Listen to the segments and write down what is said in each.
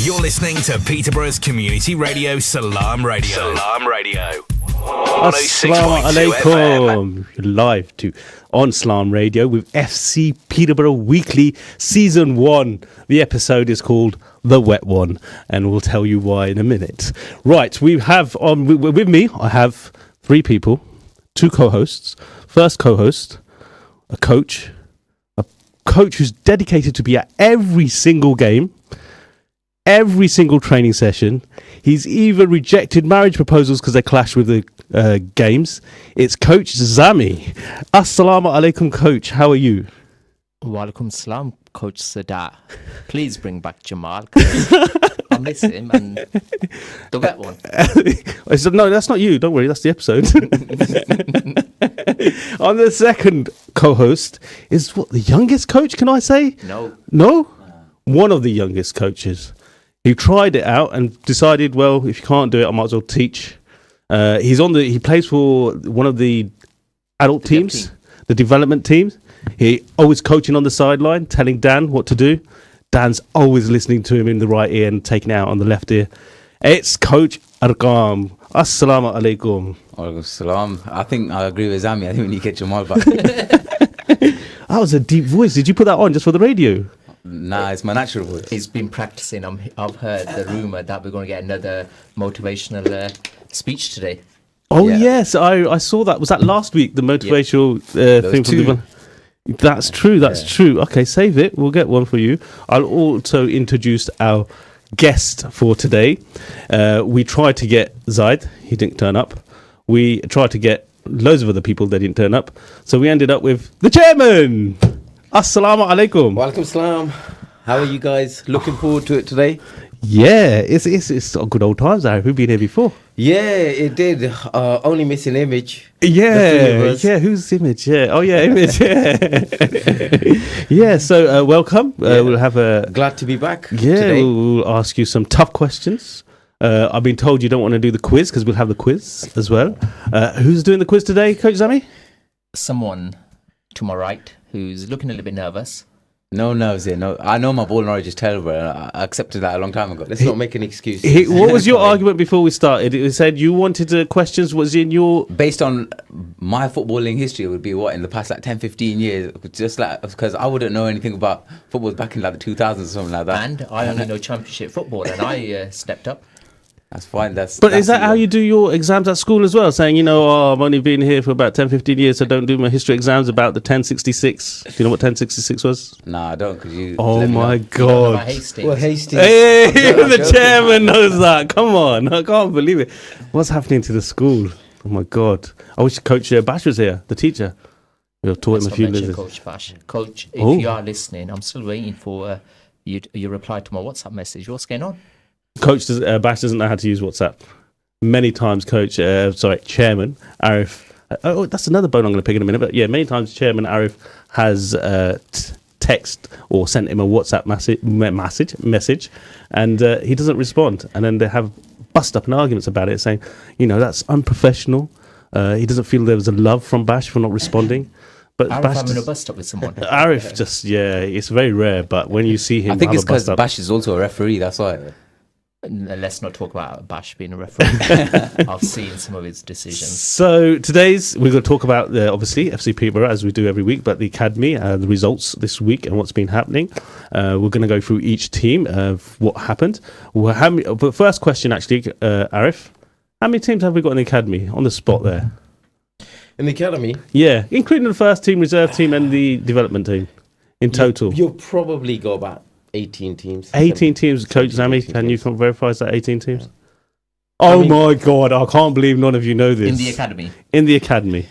You're listening to Peterborough's community radio, Salam Radio. Salam Radio. Assalamu alaikum. Live on Salam Radio with FC Peterborough Weekly Season 1. The episode is called The Wet One, and we'll tell you why in a minute. Right, we have with me, I have three people, two co-hosts. First co-host, a coach who's dedicated to be at every single game, every single training session. He's even rejected marriage proposals because they clash with the games. It's Coach Zameer. Assalamu alaikum, Coach. How are you? Walaikum salam, Coach Sadat. Please bring back Jamal. 'Cause I miss him and the wet one. I said, no, that's not you. Don't worry, that's the episode. On the second co-host is the youngest coach, can I say? No? One of the youngest coaches. He tried it out and decided, well, if you can't do it, I might as well teach. He plays for one of the adult teams, the development teams. He always coaching on the sideline, telling Dan what to do. Dan's always listening to him in the right ear and taking it out on the left ear. It's Coach Arqam. Assalamu alaikum. Walaikum salam. I think I agree with Zami. I think we need to get Jamal back. That was a deep voice. Did you put that on just for the radio? Nah, it's my natural voice. He's been practicing. I've heard the rumour that we're going to get another motivational speech today. Oh, yeah. Yes. I saw that. Was that last week, the motivational thing from the... That's true. That's true. Okay, save it. We'll get one for you. I'll also introduce our guest for today. We tried to get Zaid. He didn't turn up. We tried to get loads of other people that didn't turn up. So we ended up with the chairman. Assalamu alaikum. Walaikum salam. How are you guys? Looking forward to it today? Yeah, it's good old times, Harry. We've been here before. Yeah, it did. Only missing Image. Yeah, whose Image? Yeah, oh yeah, Image. Yeah, yeah. So welcome. We'll have a. Glad to be back. Yeah, today. We'll ask you some tough questions. I've been told you don't want to do the quiz because we'll have the quiz as well. Who's doing the quiz today, Coach Zameer? Someone to my right who's looking a little bit nervous. No nerves here. No, I know my ball knowledge is terrible. I accepted that a long time ago. Let's not make an excuse. What was your argument before we started? It said you wanted questions. Was in your based on my footballing history? It would be what in the past 10-15 years, just like because I wouldn't know anything about football back in the 2000s or something like that. And I only know Championship football, and I stepped up. That's fine. Is that how you do your exams at school as well? Saying, I've only been here for about 10-15 years, so don't do my history exams about the 1066. Do you know what 1066 was? Nah, I don't. Cause you oh my God. Hastings. Well, Hastings. Hey, even the chairman knows that. Come on. I can't believe it. What's happening to the school? Oh my God. I wish Coach Bash was here, the teacher. We'll taught him a few lessons. Coach Bash. Coach, if you are listening, I'm still waiting for your reply to my WhatsApp message. What's going on? Coach Bash doesn't know how to use WhatsApp. Many times, Chairman Arif. That's another bone I'm going to pick in a minute. But yeah, many times Chairman Arif has text or sent him a WhatsApp message, and he doesn't respond. And then they have bust up and arguments about it, saying, that's unprofessional. He doesn't feel there was a love from Bash for not responding. But Arif Bash having a bust up with someone. Arif it's very rare. But when you see him, I think it's because Bash is also a referee. That's why. Let's not talk about Bash being a referee. I've seen some of his decisions. So we're going to talk about obviously FC Peterborough as we do every week, but the academy, the results this week and what's been happening. We're going to go through each team of what happened. But first question, actually, Arif, how many teams have we got in the academy on the spot there? In the academy? Yeah, including the first team, reserve team, and the development team in total. You'll probably go about 18 teams. 18 teams, Coach Zameer. Can you verify that 18 teams? Oh my God, I can't believe none of you know this. In the academy? In the academy.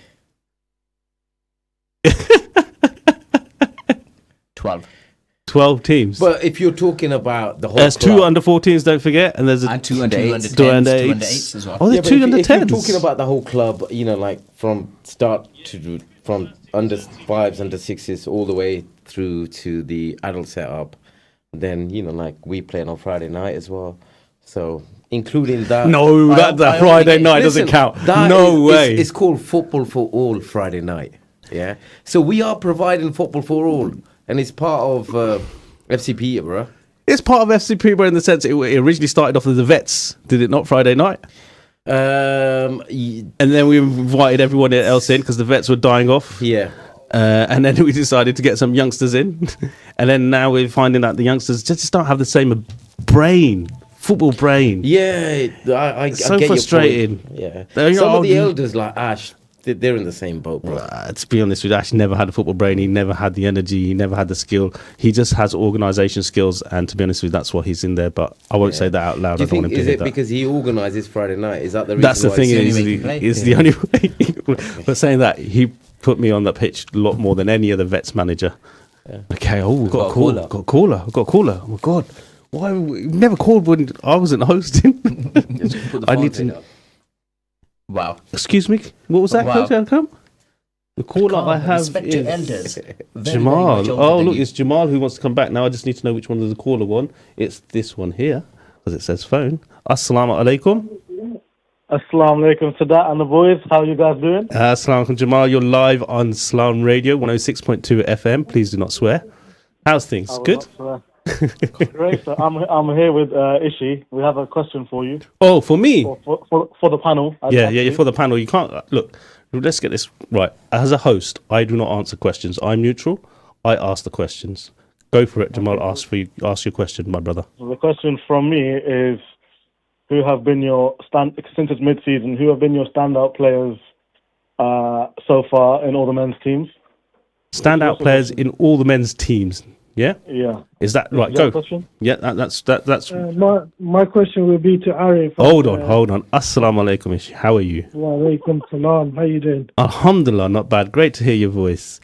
12 teans. But if you're talking about the whole there's club, 2 under 14s, don't forget, and there's two under 8s. 2 under 8s as well. Oh, there's 2 under 10s. If you're talking about the whole club, like from start to from under 5s, under 6s, all the way through to the adult setup, then we played on Friday night as well. So including that. No, that Friday night doesn't count. No way. It's called Football for All Friday night. Yeah. So we are providing football for all, and it's part of FC Peterborough. It's part of FC Peterborough in the sense it originally started off with the vets, did it not? Friday night, and then we invited everyone else in because the vets were dying off. Yeah. And then we decided to get some youngsters in, and then now we're finding that the youngsters just don't have the same football brain. Yeah, I So get frustrating. Your point. They're Yeah, some not- of the elders like Ash, they're in the same boat, bro. To be honest with you, Ash never had a football brain. He never had the energy. He never had the skill. He just has organisation skills, and to be honest with you, that's what he's in there. But I won't say that out loud. Do you I don't want think him to is hear it that. because he organises Friday night? Is that the reason? That's the why thing. it's- the only way he can play. It's the only way. But saying that, he put me on the pitch a lot more than any other vets manager. Okay. Oh, we've got a caller. Got a caller. I've got a caller. Oh my god. Why we never called when I wasn't hosting? I need to. Wow. Excuse me. What was that, Wow. Coach Alcom? The caller I have Respect to is elders. Very, very Jamal. much older Oh, than look, you. it's Jamal who wants to come back now. I just need to know which one is the caller one. It's this one here because it says phone. Assalamu alaikum. Assalamu alaikum, Sadat and the boys. How you guys doing? Assalamu alaikum, Jamal. You're live on Slam Radio 106.2 FM. Please do not swear. How's things? Good? Great. So I'm here with Ishi. We have a question for you. Oh, for me? For the panel. Yeah, for the panel. You can't look. Let's get this right. As a host, I do not answer questions. I'm neutral. I ask the questions. Go for it, Jamal. Ask your question, my brother. So the question from me is, who have been your since it's mid-season? Who have been your standout players so far in all the men's teams? Standout players in all the men's teams. Yeah. Yeah. Is that right? Is that Go. a question? Yeah. That's. My question would be to Arif. Hold on. Assalamu alaikum. Ishi. How are you? Wa alaikum salam. How you doing? Alhamdulillah, not bad. Great to hear your voice.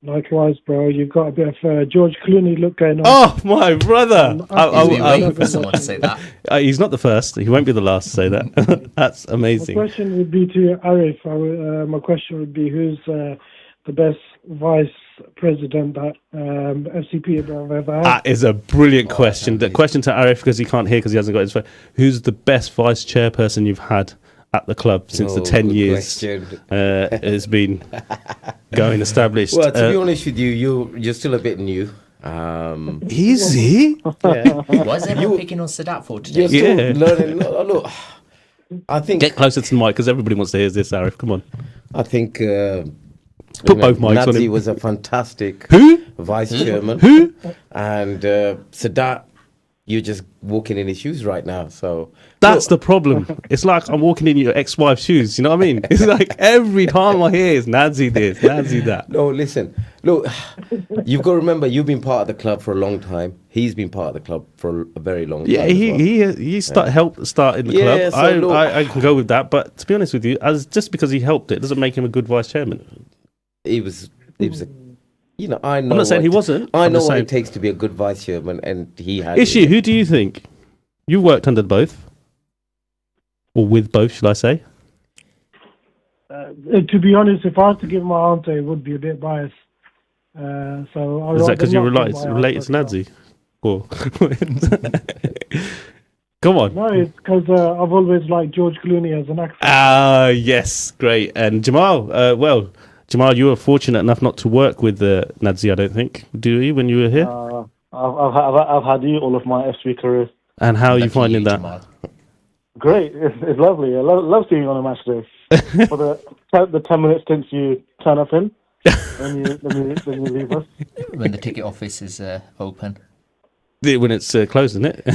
Likewise, bro. You've got a bit of George Clooney look going on. Oh, my brother. He's been waiting for someone to say that. He's not the first. He won't be the last to say that. That's My amazing. question would be to Arif. My question would be, who's the best vice president that FC Peterborough have ever had? That is a brilliant question. The question to Arif, because he can't hear because he hasn't got his phone. Who's the best vice chairperson you've had at the club since the 10 good years has been going established? Well, to be honest with you, you're still a bit new. Is he? Yeah. Why is everyone picking on Sadat for today? You're still Yeah. learning. Look, I think Get closer to the mic because everybody wants to hear this, Arif. Come on. Put both mics on Nazi him. was a fantastic Who? vice chairman. Who? And Sadat, you're just walking in his shoes right now. So That's the problem. It's like I'm walking in your ex-wife's shoes. You know what I mean? It's like every time I hear it's Nazi this, Nazi that. No, listen. Look, you've got to remember, you've been part of the club for a long time. He's been part of the club for a very long time. Yeah, he helped start in the Yeah, club. so look- I can go with that. But to be honest with you, just because he helped it doesn't make him a good vice chairman. He was a, I know. I'm not saying what he it- wasn't. I I'm know just what saying- it takes to be a good vice chairman, and he had. Ishi, who do you think? You worked under both, or with both, should I say? To be honest, if I was to give my answer, it would be a bit biased. So I'd Is that because you rather not give my related to answer. Nazi? Or come on. No, it's because I've always liked George Clooney as an actor. Ah, yes, great. And Jamal, Jamal, you were fortunate enough not to work with Nazi, I don't think. Do you, when you were here? I've had you all of my FC career. And how are you Lucky finding that? Jamal. Great. It's lovely. I love seeing you on a match day. For the 10 minutes since you turn up in, then you leave us. When the ticket office is open. When it's closed, isn't it?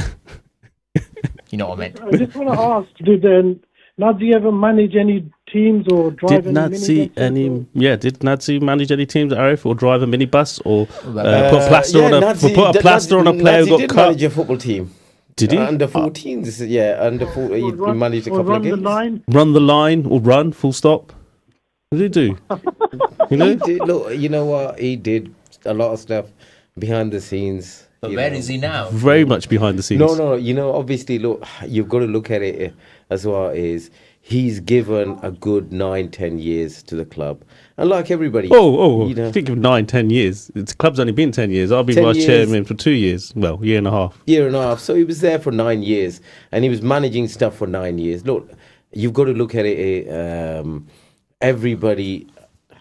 You know what I meant. I just want to ask, did Nazi ever manage any teams or drive Did any minibuses? Did Nazi manage any teams at Arif or drive a minibus or Well, put a plaster on a player Nazi who did got cut? manage a football team. Did he? Under 14s, yeah, under 14. He managed a or couple run of the games. line? Run the line or run, full stop? What did he do? You know? Look, you know what? He did a lot of stuff behind the scenes. But you where know. is he now? Very much behind the scenes. No, obviously, look, you've got to look at it as well as he's given a good 9-10 years to the club. And like everybody, You think of 9-10 years. The club's only been 10 years. I've been 10 vice years. chairman for 2 years. Well, year and a half. year and a half. So he was there for 9 years and he was managing stuff for 9 years. Look, you've got to look at it. Everybody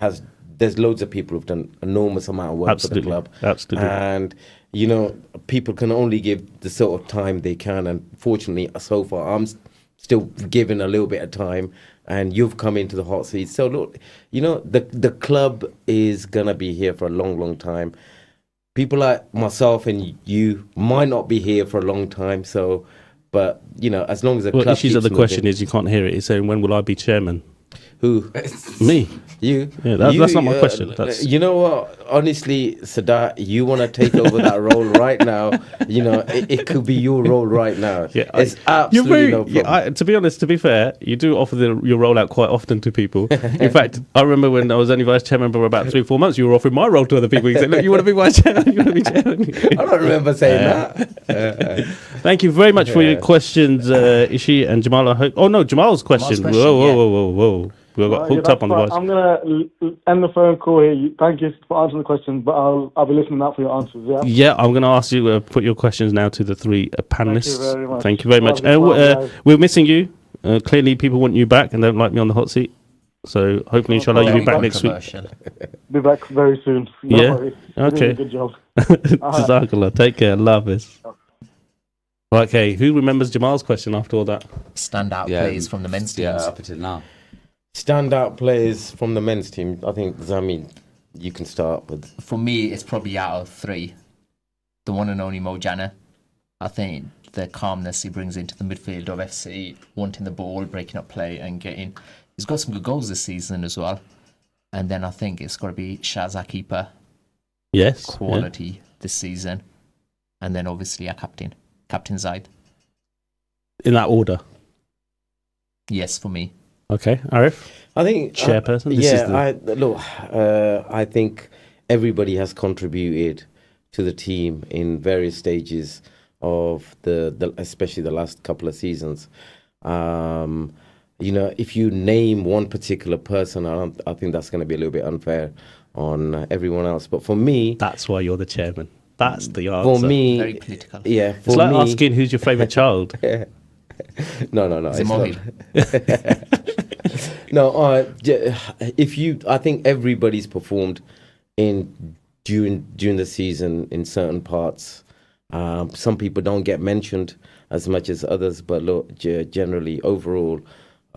has there's loads of people who've done enormous amount of work for the club. Absolutely. And, you know, people can only give the sort of time they can. And fortunately, so far, I'm still giving a little bit of time. And you've come into the hot seat. So, look, you know, the club is going to be here for a long, long time. People like myself and you might not be here for a long time. So, but, you know, as long as the club issues of the keeps question moving. is you can't hear it. It's saying, when will I be chairman? Who? Me. You? Yeah, that's not my question. You know what? Honestly, Sadat, you want to take over that role right now. You know, it could be your role right now. Yeah, it's absolutely no problem. To be honest, to be fair, you do offer your role out quite often to people. In fact, I remember when I was only vice chairman for about 3-4 months, you were offering my role to other people. You said, look, you want to be vice chairman? You want to be chairman? I don't remember saying that. Thank you very much for your questions, Ishi and Jamal. I hope. Oh, no, Jamal's question. Whoa. We got hooked up on the voice. I'm going to end the phone call here. Thank you for answering the questions, but I'll be listening out for your answers, yeah? Yeah, I'm going to ask you, put your questions now to the three panellists. Thank you very much. We're missing you. Clearly, people want you back and don't like me on the hot seat. So hopefully, inshallah, you'll be back next week. Be back very soon. Yeah? Worry. Okay. Good job. Jazakallah. Take care. Love this. Okay, who remembers Jamal's question after all that? Standout plays from the men's teams. Yeah, up until now. Standout players from the men's team. I think, Zameer, you can start with. For me, it's probably out of three. The one and only Mo Jana. I think the calmness he brings into the midfield of FC, wanting the ball, breaking up play and getting... He's got some good goals this season as well. And then I think it's got to be Shazza keeper. Yes. Quality this season. And then obviously our Captain Zaid. In that order? Yes, for me. Okay, Arif? I think chairperson. I think everybody has contributed to the team in various stages of the especially the last couple of seasons. You know, if you name one particular person, I think that's going to be a little bit unfair on everyone else. But for me, that's why you're the chairman. That's the answer. For me, very political. Yeah, it's like asking who's your favourite child. No. It's not. No, I think everybody's performed during the season in certain parts. Some people don't get mentioned as much as others, but look, generally, overall,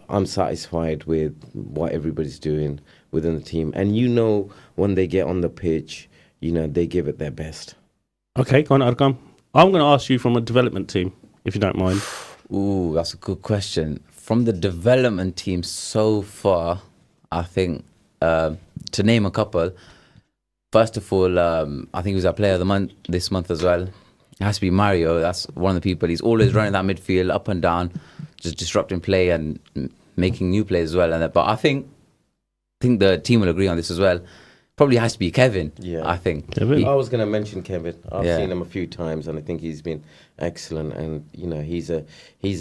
I'm satisfied with what everybody's doing within the team. And you know, when they get on the pitch, you know, they give it their best. Okay, go on, Arqam. I'm going to ask you from a development team, if you don't mind. Ooh, that's a good question. From the development team so far, I think, to name a couple, first of all, I think he was our player of the month this month as well. It has to be Mario. That's one of the people. He's always running that midfield up and down, just disrupting play and making new plays as well. But I think the team will agree on this as well. Probably has to be Kevin. Yeah, I think. Kevin. I was going to mention Kevin. I've seen him a few times, and I think he's been excellent. And you know, he's a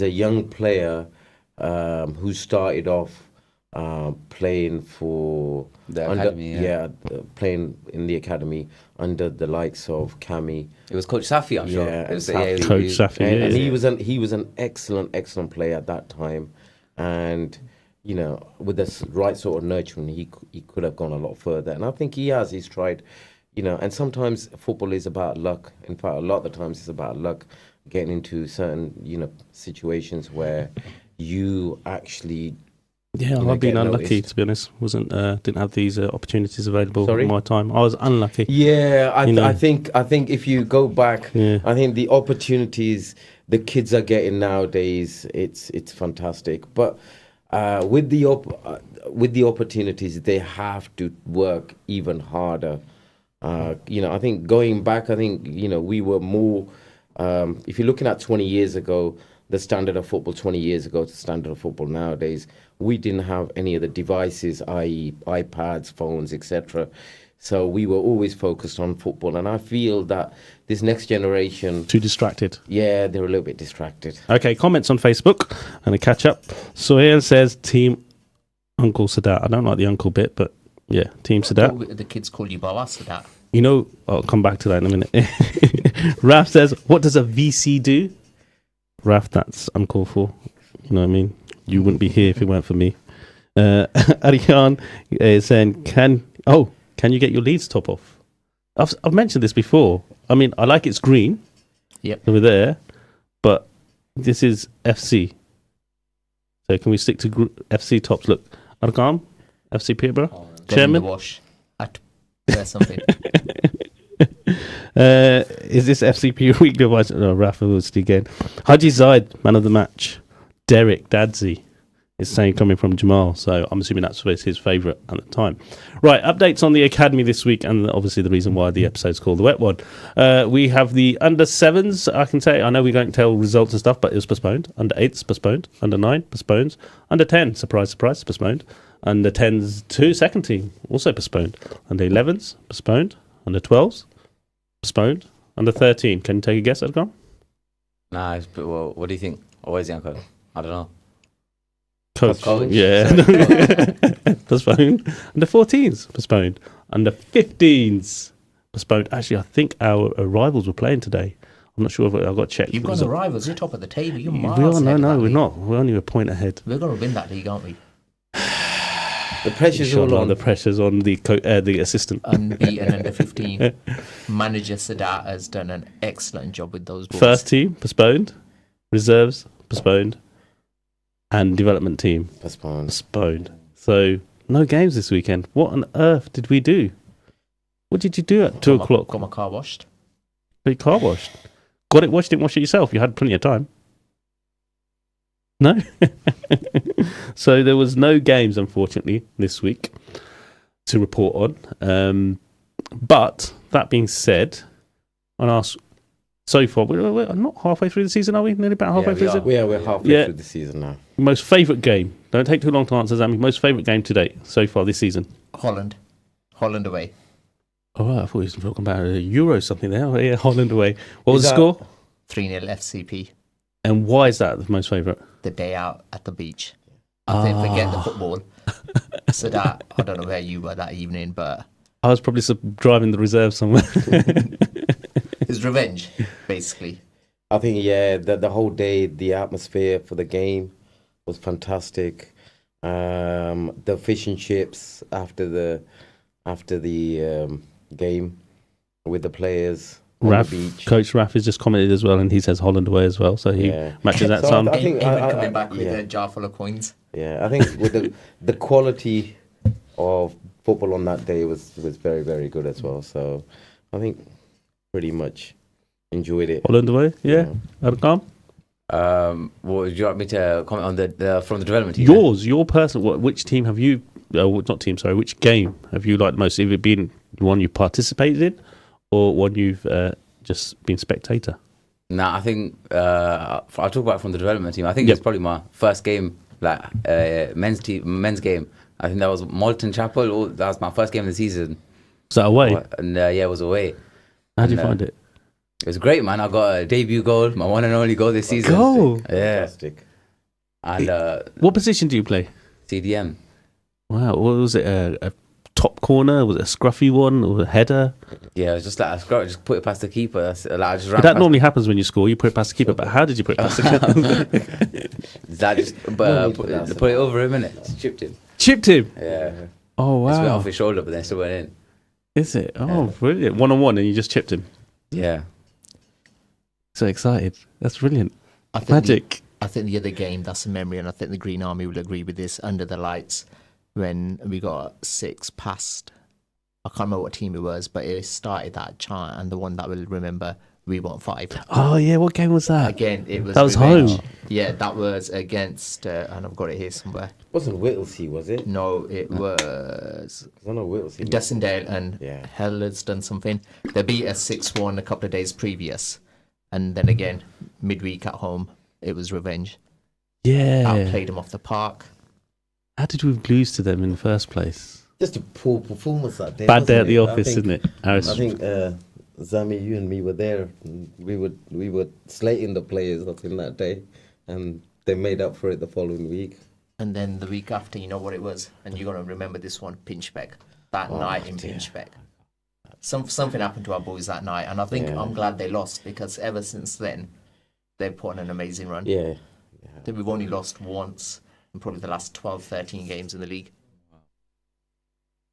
young player who started off playing for the academy. Playing in the academy under the likes of Cami. It was Coach Safi, I'm sure. Yeah, Coach Safi. And he was an excellent player at that time, and you know, with the right sort of nurturing, he could have gone a lot further. And I think he has. He's tried, you know, and sometimes football is about luck. In fact, a lot of the times it's about luck, getting into certain, you know, situations where you actually... Yeah, I've been unlucky, to be honest. Didn't have these opportunities available in my time. I was unlucky. Yeah, I think if you go back, I think the opportunities the kids are getting nowadays, it's fantastic. But with the opportunities, they have to work even harder. You know, I think going back, you know, we were more. If you're looking at 20 years ago, the standard of football 20 years ago to the standard of football nowadays, we didn't have any of the devices, i.e. iPads, phones, etc. So we were always focused on football. And I feel that this next generation... Too distracted. Yeah, they're a little bit distracted. Okay, comments on Facebook and a catch up. Sohail says, Team Uncle Sadat. I don't like the uncle bit, but yeah, Team Sadat. The kids call you Baba Sadat. You know, I'll come back to that in a minute. Raf says, what does a VC do? Raf, that's uncalled for. You know what I mean? You wouldn't be here if it weren't for me. Ariane is saying, can Oh, can you get your Leeds top off? I've mentioned this before. I mean, I like it's green. Yep. Over there, but this is FC. So can we stick to FC tops? Look, Argam, FC Peterborough, Go in Chairman. the wash. Wear something. Is this FC Peterborough Weekly? No, Rafa was again. Haji Zaid, man of the match. Derek Dadsey is saying coming from Jamal, so I'm assuming that's his favourite at the time. Right, updates on the academy this week, and obviously the reason why the episode's called The Wet One. We have the under sevens. I can say, I know we don't tell results and stuff, but it was postponed. Under eights postponed. Under 9 postponed. Under 10, surprise, surprise, postponed. Under 10s to second team also postponed. Under 11s postponed. Under 12s postponed. Under 13, can you take a guess, Edgar? Nah, well, what do you think? Or where's the uncle? I don't know. Coach. Coach. Yeah. Postponed. Under 14s, postponed. Under 15s, postponed. Actually, I think our rivals were playing today. I'm not sure if I've got to check. You've got the rivals. You're top of the table. You're miles We are, ahead of no, that we're league. not. We're only a point ahead. We're going to win that league, aren't we? The pressure's all Inshallah, on. the pressure's on the assistant. Unbeaten under 15. Manager Sadat has done an excellent job with those boys. First team, postponed. Reserves, postponed. And development team, Postponed. postponed. So, no games this weekend. What on earth did we do? What did you do at 2 o'clock? Got my car washed. Got your car washed. Got it washed, didn't wash it yourself. You had plenty of time. No? So there was no games, unfortunately, this week to report on. But that being said, on our so far, we're not halfway through the season, are we? Nearly about halfway through the season? We're halfway through the season now. Most favourite game. Don't take too long to answer, Zami. Most favourite game to date so far this season. Holland away. Oh, right, I thought he was talking about a Euro something there. Oh, yeah, Holland away. What was the that- score? 3-0 FCP. And why is that the most favourite? The day out at the beach. I think forget the football. Sadat, I don't know where you were that evening, but I was probably driving the reserve somewhere. it's revenge, basically. I think, the whole day, the atmosphere for the game was fantastic. The fish and chips after the game with the players on Raf, the beach. Coach Raf has just commented as well, and he says Holland away as well, so he matches that So sound. I think Even coming back with yeah. a jar full of coins. Yeah, I think with the quality of football on that day was very, very good as well. So I think pretty much enjoyed it. Holland away, yeah. Arqam? Would you like me to comment on the from the development team? Yours, your personal. Which team have you? Not team, sorry. Which game have you liked most? Have it been one you participated in, or one you've just been spectator? Nah, I think I'll talk about it from the development team. I think Yep. it's probably my first game, like men's game. I think that was Malton Chapel. That was my first game of the season. Is that away? And it was away. How did you And, find it? It was great, man. I got a debut goal, my one and only goal this season. Goal? Yeah. Fantastic. And What position do you play? CDM. Wow, what was it? A top corner? Was it a scruffy one or a header? Yeah, it was just like I just put it past the keeper. That's, like, I just ran But that past. normally happens when you score. You put it past the keeper. But how did you put it past the keeper? That just put it over him, innit? Just chipped him. Chipped him. Yeah. Oh Just went wow! off his shoulder, but then still went in. Is it? Oh, brilliant! 1-on-1, and you just chipped him. Yeah. So excited! That's brilliant. I think Magic. I think the other game, that's a memory, and I think the Green Army will agree with this, Under the Lights, when we got 6 past. I can't remember what team it was, but it started that chant, and the one that will remember, we want 5. Oh yeah, what game was that? Again, it was That was revenge. home. Yeah, that was against, and I've got it here somewhere. Wasn't Whittlesea, was it? No, it was I don't know Whittlesea. Dussindale and Yeah. Hell has done something. They beat us 6-1 a couple of days previous, and then again midweek at home, it was revenge. Yeah. Outplayed them off the park. How did we lose to them in the first place? Just a poor performance that day. Bad day at wasn't the it? office, isn't it? Harris? I think Zami, you and me were there. And we were slating the players up in that day, and they made up for it the following week. And then the week after, you know what it was, and you're gonna remember this one, Pinchbeck. That night in Pinchbeck. Something happened to our boys that night, and I think I'm glad they lost, because ever since then they've put on an amazing run. Yeah. I think we've only lost once in probably the last 12, 13 games in the league.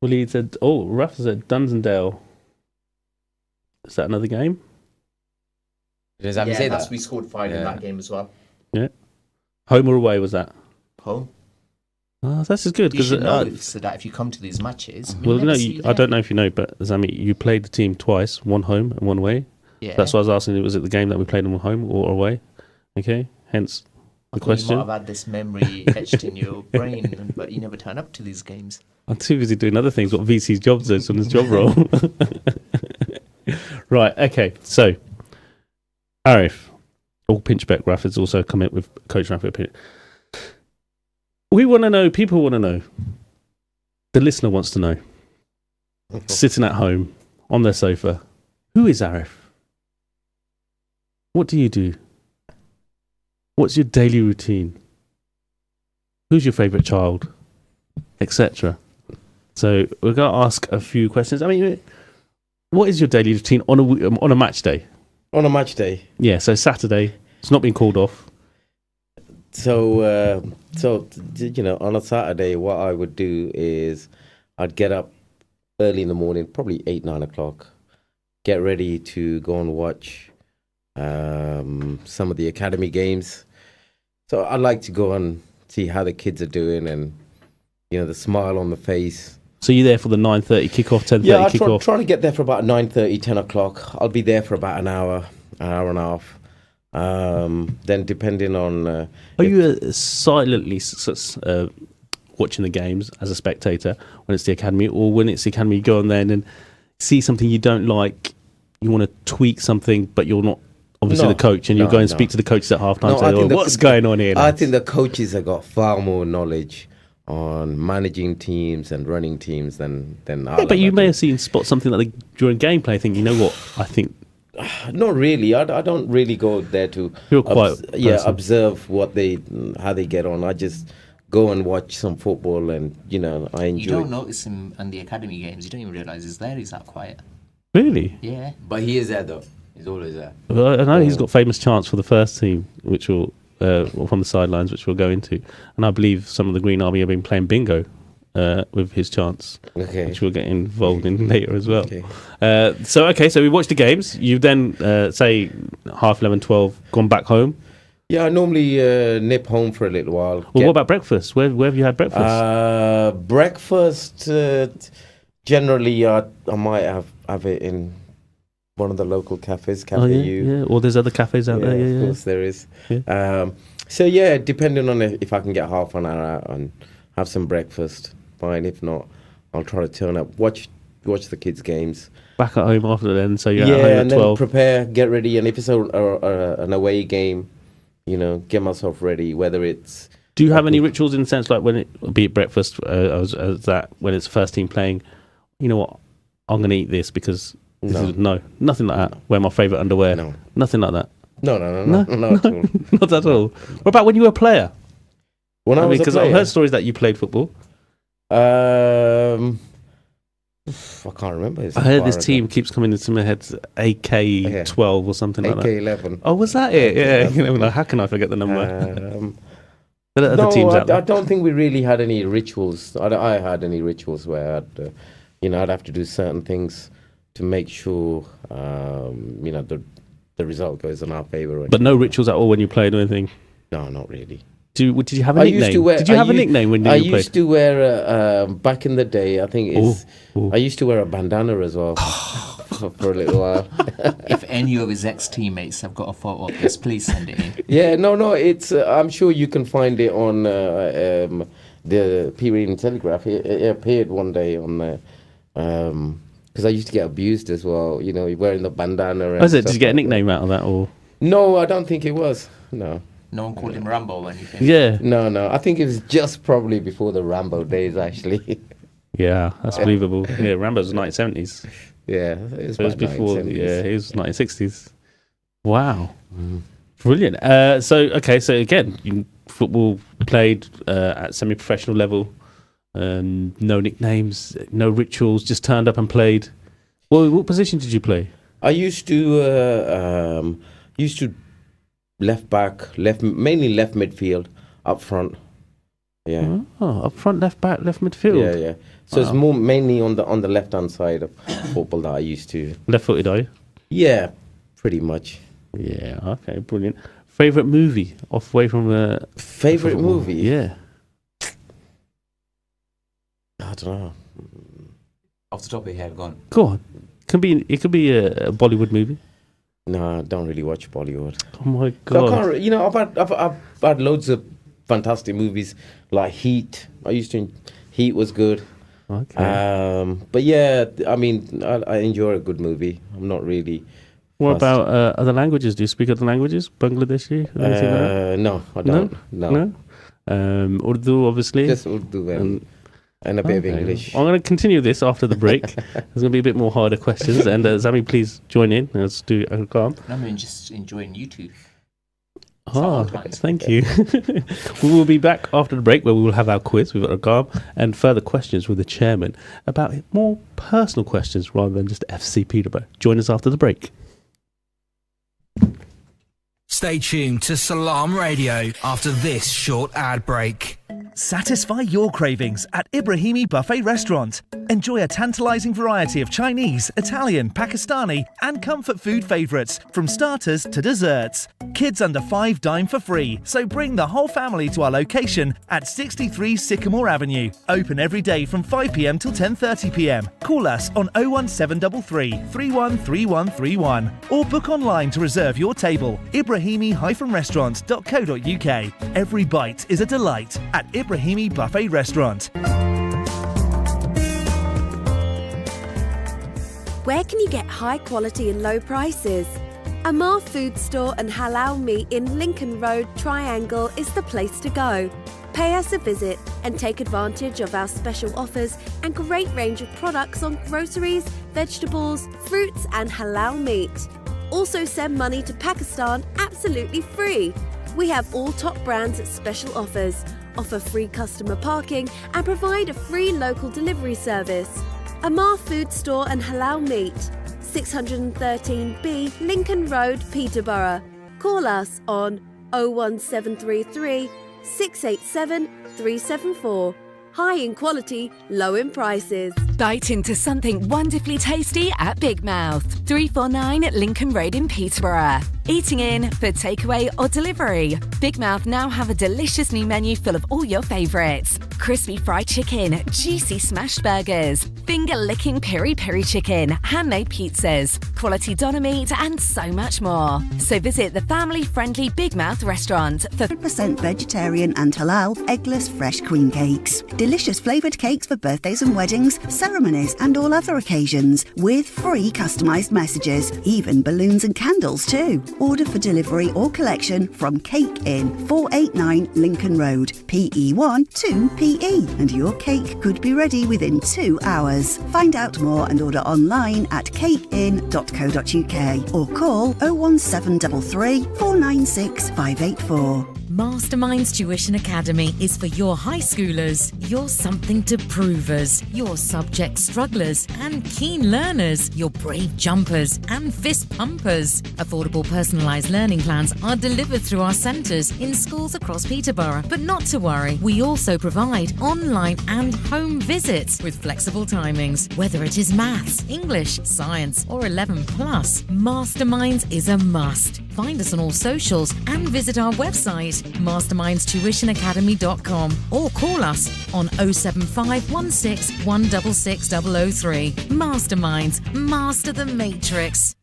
Well, he said, Raf said Dunsandale. Is that another game? Does that say that? We scored 5 in that game as well. Yeah. Home or away was that? Home. Oh, that's as good. You should know Because so that if you come to these matches... well, we'll no, never see you I there. don't know if you know, but Zami, you played the team twice, one home and one away. Yeah. That's why I was asking, was it the game that we played on home or away? Okay, hence the I thought question. You might have had this memory etched in your brain, but you never turn up to these games. I'm too busy doing other things. What VC's job is on his job role. Right. Okay. So, Arif, or Pinchbeck Rafford's also come in with Coach Rafford. We want to know. People want to know. The listener wants to know. Sitting at home on their sofa, who is Arif? What do you do? What's your daily routine? Who's your favourite child? Etc. So we're going to ask a few questions. I mean, what is your daily routine on a match day? On a match day. Yeah, so Saturday. It's not been called off. So, on a Saturday, what I would do is I'd get up early in the morning, probably 8, 9 o'clock, get ready to go and watch some of the academy games. So I'd like to go and see how the kids are doing and, the smile on the face. So you're there for the 9:30 kickoff, 10:30 Yeah, I kickoff? try to get there for about 9:30, 10 o'clock. I'll be there for about an hour and a half. Then depending on... Are you silently watching the games as a spectator when it's the academy, or when it's the academy you go on there and then see something you don't like, you want to tweak something, but you're not obviously the coach, and you go and speak to the coaches at halftime and say, what's going on here? I think the coaches have got far more knowledge on managing teams and running teams than Yeah, but you may have seen something like during gameplay, think, you know what, I think... Not really. I don't really go there to observe how they get on. I just go and watch some football, and I enjoy. You don't notice him on the academy games. You don't even realise he's there. He's that quiet. Really? Yeah. But he is there though. He's always there. Well, I know he's got famous chants for the first team, which will from the sidelines, which we'll go into, and I believe some of the Green Army have been playing bingo with his chants, which we'll get involved in later as well. Okay. So we watched the games. You've then, say, 11:30, 12, gone back home. Yeah, I normally nip home for a little while. Well, what about breakfast? Where have you had breakfast? Breakfast, generally, I might have it in one of the local cafes, Cafe U. Yeah. Or there's other cafes out there. Yeah, of course there is. Yeah. Depending on if I can get half an hour out and have some breakfast, fine. If not, I'll try to turn up, watch the kids' games. Back at home after then, so you're at home Yeah, at and 12. then prepare, get ready, and if it's an away game, get myself ready. Whether it's do you have any rituals in the sense like when it be it breakfast as that when it's first team playing? You know what? I'm going to eat this because nothing like that. Wear my favourite underwear. No, nothing like that. No, not at all. Not at all. What about when you were a player? When I was a player, because I've heard stories that you played football. I can't remember. I heard this team keeps coming into my head, AK-12 or something like that. AK-11. Oh, was that it? Yeah. How can I forget the number? But other teams out there. I don't think we really had any rituals. I had any rituals where I'd have to do certain things to make sure, the result goes in our favour. But no rituals at all when you played or anything? No, not really. Did you have a nickname? Did you have a nickname when you played? I used to wear, back in the day, I think I used to wear a bandana as well for a little while. If any of his ex-teammates have got a photo of this, please send it in. Yeah, no, it's. I'm sure you can find it on the Peterborough Telegraph. It appeared one day on there. Because I used to get abused as well, wearing the bandana. And Did you get a nickname out of that? Or no, I don't think it was. No. No one called him Rambo or anything? Yeah. No. I think it was just probably before the Rambo days, actually. Yeah, that's believable. Yeah, Rambo's 1970s. Yeah, it was before. 1970s. Yeah, it was 1960s. Wow. Brilliant. So again, football played at semi-professional level. No nicknames, no rituals, just turned up and played. Well, what position did you play? I used to left back, mainly left midfield, up front. Yeah. Oh, up front, left back, left midfield. Yeah. So it's more mainly on the left hand side of football that I used to. Left-footed, are you? Yeah, pretty much. Yeah. Okay, brilliant. Favorite movie off away from the Favorite football? movie? Yeah. I don't know. Off the top of your head, go on. Go on. It could be a Bollywood movie. No, I don't really watch Bollywood. Oh my So I god. can't, I've had loads of fantastic movies like Heat. Heat was good. Okay. But yeah, I mean, I enjoy a good movie. I'm not really. What fussed. about other languages? Do you speak other languages? Bangladeshi? Or anything like that? No, I don't. No. Urdu, obviously. Just Urdu and a bit of English. I'm going to continue this after the break. There's going to be a bit more harder questions. And Zami, please join in. Let's do Arqam. I'm just enjoying you two. Oh, thank you. We will be back after the break where we will have our quiz with Arqam and further questions with the chairman about more personal questions rather than just FC Peterborough. Join us after the break. Stay tuned to Salam Radio after this short ad break. Satisfy your cravings at Ibrahimi Buffet Restaurant. Enjoy a tantalizing variety of Chinese, Italian, Pakistani, and comfort food favorites, from starters to desserts. Kids under 5 dine for free, so bring the whole family to our location at 63 Sycamore Avenue. Open every day from 5 p.m. till 10:30 p.m. Call us on 01733 313131 or book online to reserve your table. Ibrahimi-restaurant.co.uk. Every bite is a delight at Ibrahimi Buffet Restaurant. Where can you get high quality and low prices? Amar Food Store and Halal Meat in Lincoln Road, Triangle is the place to go. Pay us a visit and take advantage of our special offers and great range of products on groceries, vegetables, fruits and halal meat. Also send money to Pakistan absolutely free. We have all top brands at special offers, offer free customer parking and provide a free local delivery service. Amar Food Store and Halal Meat, 613B Lincoln Road, Peterborough. Call us on 01733 687 374. High in quality, low in prices. Bite into something wonderfully tasty at Big Mouth, 349 at Lincoln Road in Peterborough. Eating in for takeaway or delivery. Big Mouth now have a delicious new menu full of all your favourites. Crispy fried chicken, juicy smashed burgers, finger-licking peri-peri chicken, handmade pizzas, quality doner meat and so much more. So visit the family-friendly Big Mouth restaurant for 100% vegetarian and halal eggless fresh queen cakes. Delicious flavoured cakes for birthdays and weddings, ceremonies and all other occasions, with free customised messages, even balloons and candles too. Order for delivery or collection from Cake Inn, 489 Lincoln Road, PE1 2PE, and your cake could be ready within 2 hours. Find out more and order online at cakeinn.co.uk or call 01733 496 584. Masterminds Tuition Academy is for your high schoolers, your something to provers, your subject strugglers and keen learners, your brave jumpers and fist pumpers. Affordable personalised learning plans are delivered through our centres in schools across Peterborough. But not to worry, we also provide online and home visits with flexible timings. Whether it is maths, English, science or 11+, Masterminds is a must. Find us on all socials and visit our website mastermindstuitionacademy.com or call us on 07516 166 003. Masterminds, master the matrix.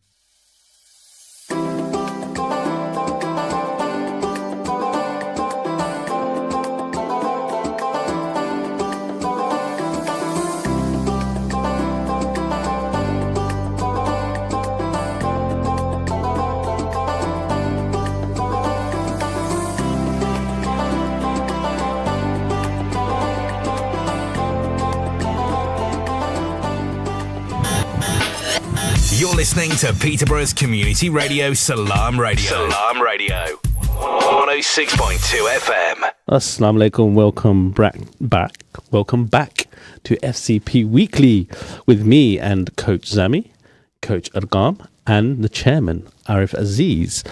You're listening to Peterborough's community radio, Salam Radio. Salam Radio. 106.2 FM. Assalamu alaikum. Welcome back to FCP Weekly with me and Coach Zami, Coach Arqam, and the chairman, Arif Aziz.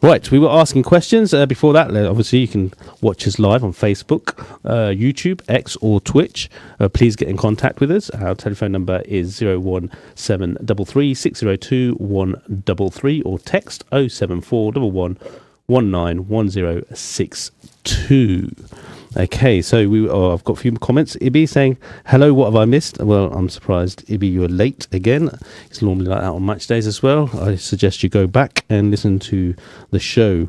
Right, we were asking questions. Before that, obviously, you can watch us live on Facebook, YouTube, X or Twitch. Please get in contact with us. Our telephone number is 01733 602 133 or text 07411 191062. Okay, so I've got a few comments. Ibi saying, hello, what have I missed? Well, I'm surprised, Ibi, you were late again. It's normally like that on match days as well. I suggest you go back and listen to the show.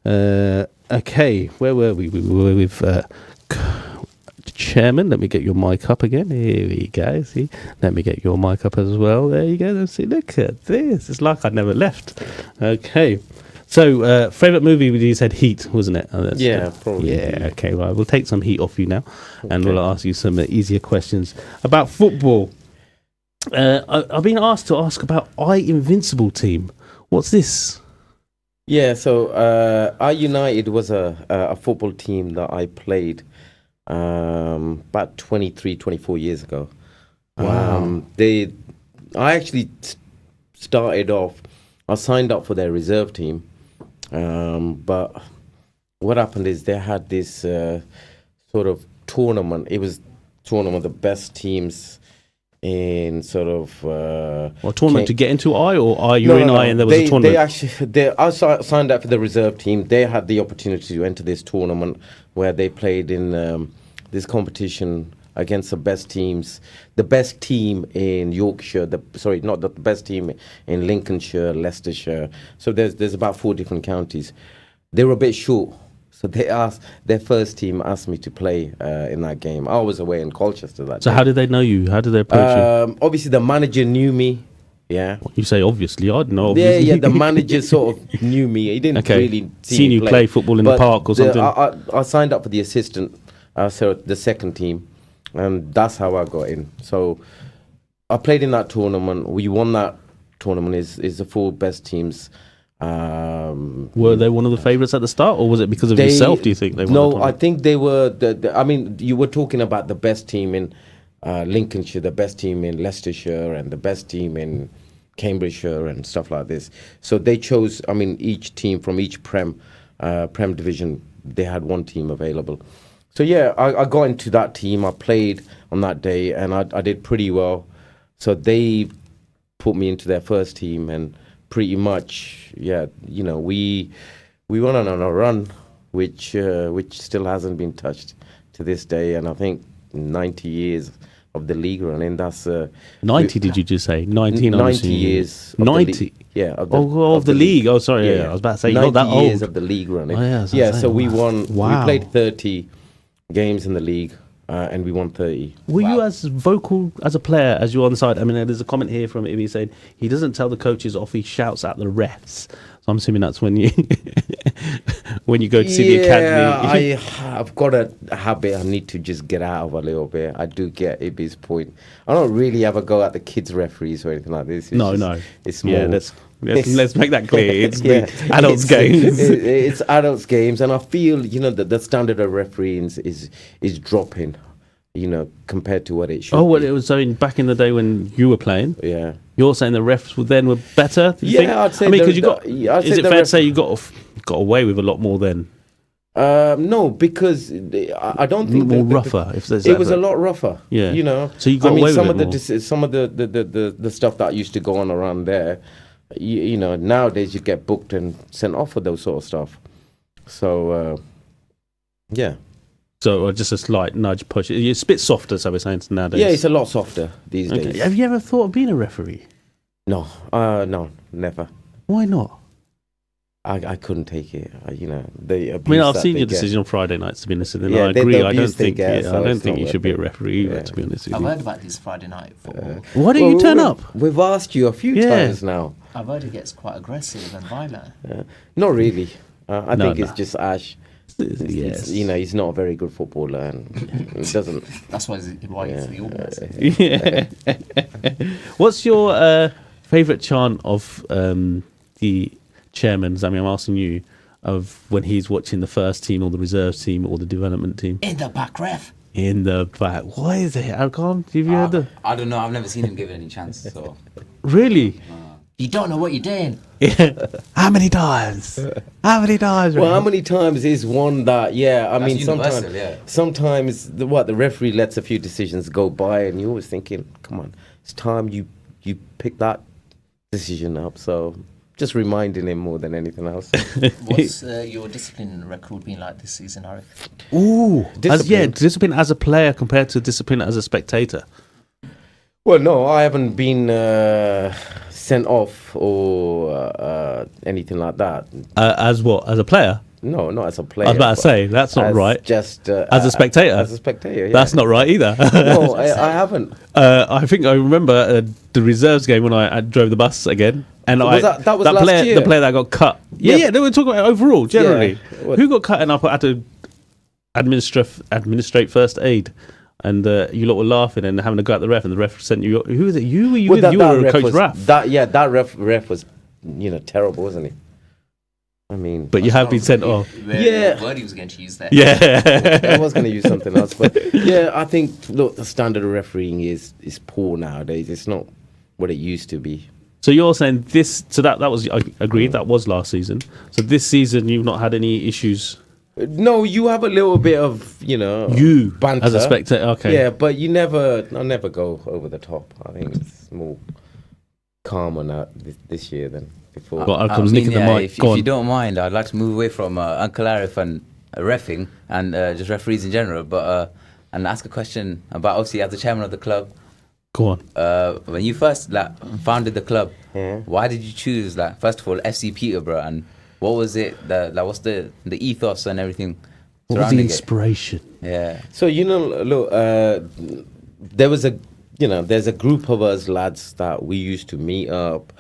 Okay, where were we? We were with Chairman. Let me get your mic up again. Here we go. See, let me get your mic up as well. There you go. Let's see. Look at this. It's like I never left. Okay. So, favourite movie, you said Heat, wasn't it? Oh, probably. Yeah, okay, right. We'll take some heat off you now, and we'll ask you some easier questions about football. I've been asked to ask about I Invincible team. What's this? Yeah, so I United was a football team that I played about 23, 24 years ago. Wow. I actually started off, I signed up for their reserve team. But what happened is they had this sort of tournament. It was tournament of the best teams in sort of tournament to get into I, or are you in I and there was a tournament? I signed up for the reserve team. They had the opportunity to enter this tournament where they played in this competition against the best teams. The best team in Yorkshire, not the best team in Lincolnshire, Leicestershire. So there's about 4 different counties. They were a bit short, so their first team asked me to play in that game. I was away in Colchester that day. How did they know you? How did they approach you? Obviously, the manager knew me. Yeah. You say obviously, I don't know. Obviously. Yeah. The manager sort of knew me. He didn't really seen you play football in the park or something. I signed up for the assistant, so the second team. And that's how I got in. So I played in that tournament. We won that tournament. Is the 4 best teams. Were they one of the favourites at the start, or was it because of yourself? Do you think they won? No, I think they were. I mean, you were talking about the best team in Lincolnshire, the best team in Leicestershire, and the best team in Cambridgeshire, and stuff like this. So they chose. I mean, each team from each Prem division, they had one team available. So yeah, I got into that team. I played on that day, and I did pretty well. So they put me into their first team, and pretty much, we went on a run, which still hasn't been touched to this day. And I think 90 years of the league running. That's 90. Did you just say 90 years? 90. Of the league. Oh, sorry. Yeah, I was about to say you're not that old. 90 years of the league running. Oh, so we won. Wow. We played 30 games in the league, and we won 30. Were you as vocal as a player as you were on the side? I mean, there's a comment here from Ibi saying he doesn't tell the coaches off, he shouts at the refs. So I'm assuming that's when you when you go to see the academy. I've got a habit I need to just get out of a little bit. I do get Ibi's point. I don't really ever go at the kids referees or anything like this. It's more. Yeah, let's make that clear. It's the adults games. It's adults games, and I feel that the standard of refereeing is dropping. Compared to what it should. Well, it was back in the day when you were playing. Yeah, you're saying the refs were better. I'd say. I mean, because you got. Is it fair to say you got away with a lot more then? No, because I don't think more rougher. If there's it was a lot rougher. Yeah, So you got away with some of the stuff that used to go on around there. Nowadays you get booked and sent off for those sort of stuff. So, yeah. So just a slight nudge, push. It's a bit softer, so we're saying nowadays. Yeah, it's a lot softer these days. Have you ever thought of being a referee? No, never. Why not? I couldn't take it. I've seen your decision on Friday nights, to be honest, and I agree. I don't think you should be a referee either, to be honest with you. I've heard about this Friday night football. Why don't you turn up? We've asked you a few times now. I've heard it gets quite aggressive and violent. Not really. I think it's just Ash. Yes. He's not a very good footballer, and he doesn't. That's why he's the organizer. Yeah. What's your favourite chant of the chairman? I mean, I'm asking you of when he's watching the first team or the reserve team or the development team. In the back, ref. In the back. Why is it? How come? Have you heard the? I don't know. I've never seen him give it any chance. So. Really? You don't know what you're doing. How many times? How many times? Well, how many times is one that? Yeah, I That's mean, universal, yeah. sometimes the referee lets a few decisions go by, and you're always thinking, come on, it's time you pick that decision up. So just reminding him more than anything else. What's your discipline record been like this season, Harry? Ooh, discipline as a player compared to discipline as a spectator. Well, no, I haven't been sent off or anything like that. As what? As a player? No, not as a player. I was about to say, that's not right. Just as a spectator? As a spectator, yeah. That's not right either. No, I haven't. I think I remember the reserves game when I drove the bus again. And that was last player, year? the player that got cut. Yeah, they were talking about overall, generally. Yeah. Who got cut and I had to administrate first aid. And you lot were laughing and having a go at the ref, and the ref sent you. Who was it? You were you with? You were Coach Raff. That ref was, terrible, wasn't he? I mean, but you have been sent off. Yeah, word he was going to use there. Yeah, I was going to use something else, but yeah, I think the standard of refereeing is poor nowadays. It's not what it used to be. So you're saying this? So that was, I agree, that was last season. So this season you've not had any issues. No, you have a little bit of, banter. As a spectator, okay. Yeah, but I never go over the top. I think it's more calmer now this year than before. If you don't mind, I'd like to move away from Uncle Arif and reffing and just referees in general, but and ask a question about, obviously, as the chairman of the club. Go on. When you first founded the club, why did you choose, first of all, FC Peterborough, and what was it? What's the ethos and everything? What was the inspiration? Yeah. So look, there was there's a group of us lads that we used to meet up.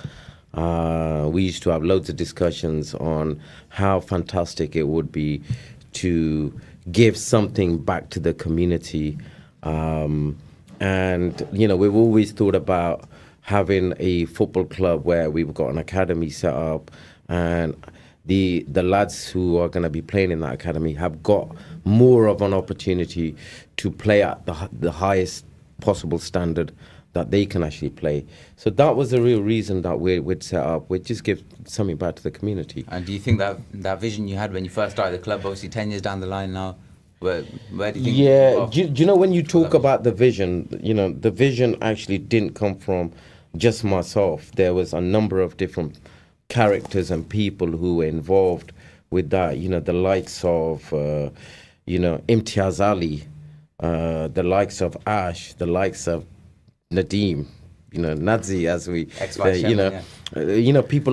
We used to have loads of discussions on how fantastic it would be to give something back to the community, and we've always thought about having a football club where we've got an academy set up, and the lads who are going to be playing in that academy have got more of an opportunity to play at the highest possible standard that they can actually play. So that was the real reason that we'd set up. We'd just give something back to the community. And do you think that vision you had when you first started the club, obviously 10 years down the line now, where do you think? Yeah, do you know, when you talk about the vision, the vision actually didn't come from just myself. There was a number of different characters and people who were involved with that, the likes of Imtiaz Ali, the likes of Ash, the likes of Nadeem, Nazi, as we people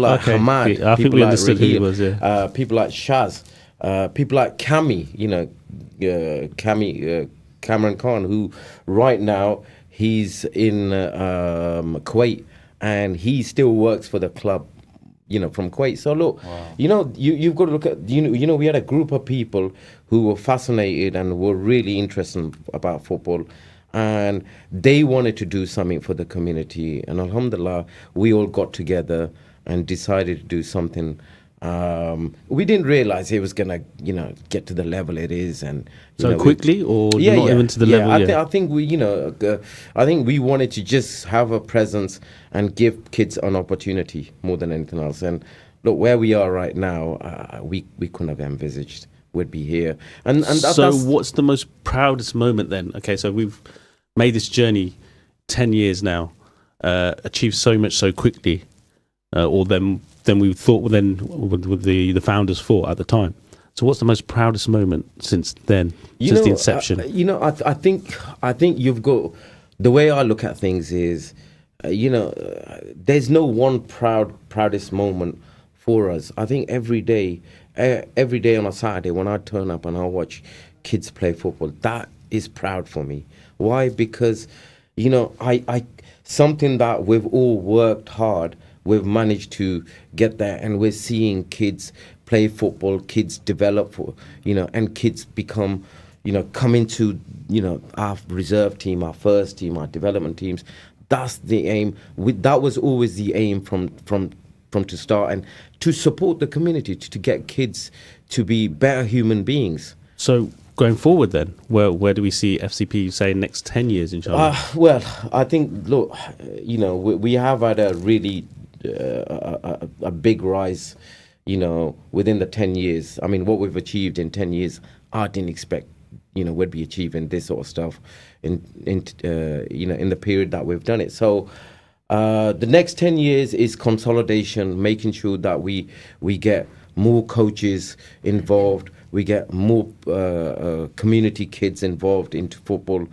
like Hamad, I think we understood who he was, people like Shaz, people like Cami, Cameron Khan, who right now he's in Kuwait, and he still works for the club, from Kuwait. So look, you've got to look at, we had a group of people who were fascinated and were really interested about football, and they wanted to do something for the community. And alhamdulillah, we all got together and decided to do something. We didn't realize it was gonna, get to the level it is, and quickly, or not even to the level. I think we, I think we wanted to just have a presence and give kids an opportunity more than anything else. And look, where we are right now, we couldn't have envisaged we'd be here. And so, what's the most proudest moment then? Okay, so we've made this journey 10 years now, achieved so much so quickly, or than we thought with the founders thought at the time. So what's the most proudest moment since then, since the inception? I think you've got, the way I look at things is, there's no one proudest moment for us. I think every day on a Saturday when I turn up and I watch kids play football, that is proud for me. Why? Because, I something that we've all worked hard, we've managed to get there, and we're seeing kids play football, kids develop, and kids become, come into, our reserve team, our first team, our development teams. That's the aim. That was always the aim from to start, and to support the community, to get kids to be better human beings. So going forward then, where do we see FCP, say, next 10 years, inshallah? Well, I think, look, we have had a really a big rise, within the 10 years. I mean, what we've achieved in 10 years, I didn't expect, we'd be achieving this sort of stuff in the period that we've done it. So the next 10 years is consolidation, making sure that we get more coaches involved, we get more community kids involved into football.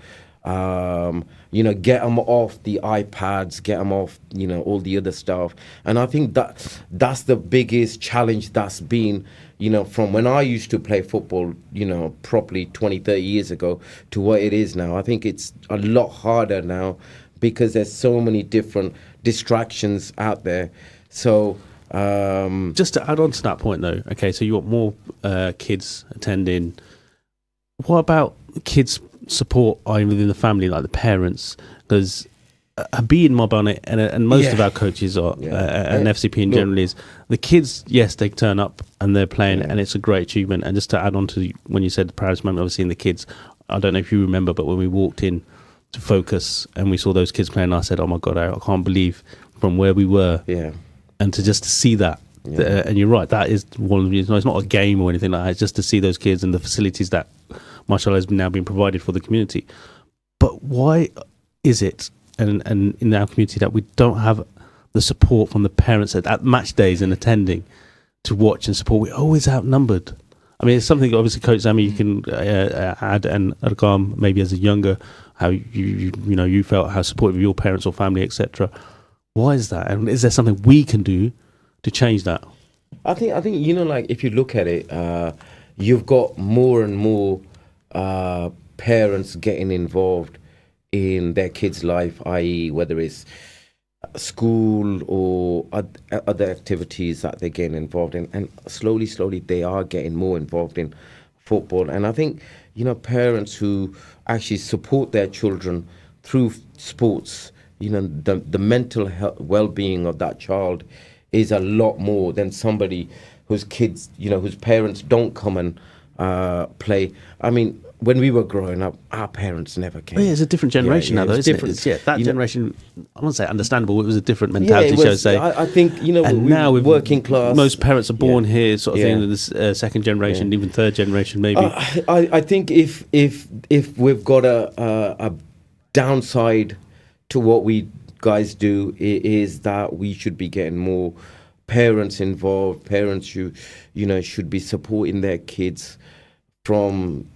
Get them off the iPads, get them off, all the other stuff. And I think that's the biggest challenge that's been, from when I used to play football, properly 20, 30 years ago to what it is now. I think it's a lot harder now because there's so many different distractions out there. So just to add on to that point though, okay, so you want more kids attending. What about kids' support within the family, like the parents? Because Habib and my bonnet and most of our coaches are and FCP in general is the kids. Yes, they turn up and they're playing, and it's a great achievement. And just to add on to when you said the proudest moment, obviously in the kids, I don't know if you remember, but when we walked in to Focus and we saw those kids playing, I said, "Oh my God, I can't believe from where we were." Yeah, and to see that. And you're right, that is one of the. It's not a game or anything like that. It's just to see those kids and the facilities that, mashallah, has now been provided for the community. But why is it, and in our community, that we don't have the support from the parents at match days and attending to watch and support? We're always outnumbered. I mean, it's something obviously, Coach Zameer, you can add, and Arqam, maybe as a younger, how you felt, how supportive of your parents or family, etc. Why is that? And is there something we can do to change that? I think like if you look at it, you've got more and more parents getting involved in their kids' life, i.e. whether it's school or other activities that they're getting involved in, and slowly they are getting more involved in football. And I think parents who actually support their children through sports, the mental health, well-being of that child is a lot more than somebody whose kids, whose parents don't come and play. I mean, when we were growing up, our parents never came. It's a different generation now, though, isn't it? That generation, I won't say understandable, it was a different mentality, shall I say. I think, and now with working class. Most parents are born here, sort of thing, in this second generation, even third generation, maybe. I think if we've got a downside to what we guys do, is that we should be getting more parents involved. Parents should be supporting their kids from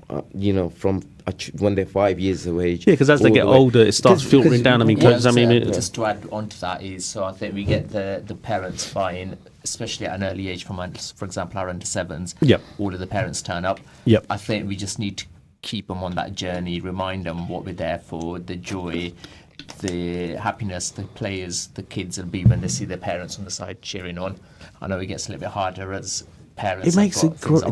when they're 5 years of age. Yeah, because as they get older, it starts filtering down. I mean, just to add on to that is, so I think we get the parents buy-in, especially at an early age from, for example, our under-7s. Yep. All of the parents turn up. Yep. I think we just need to keep them on that journey, remind them what we're there for, the joy, the happiness the players, the kids will be when they see their parents on the side cheering on. I know it gets a little bit harder as parents. It makes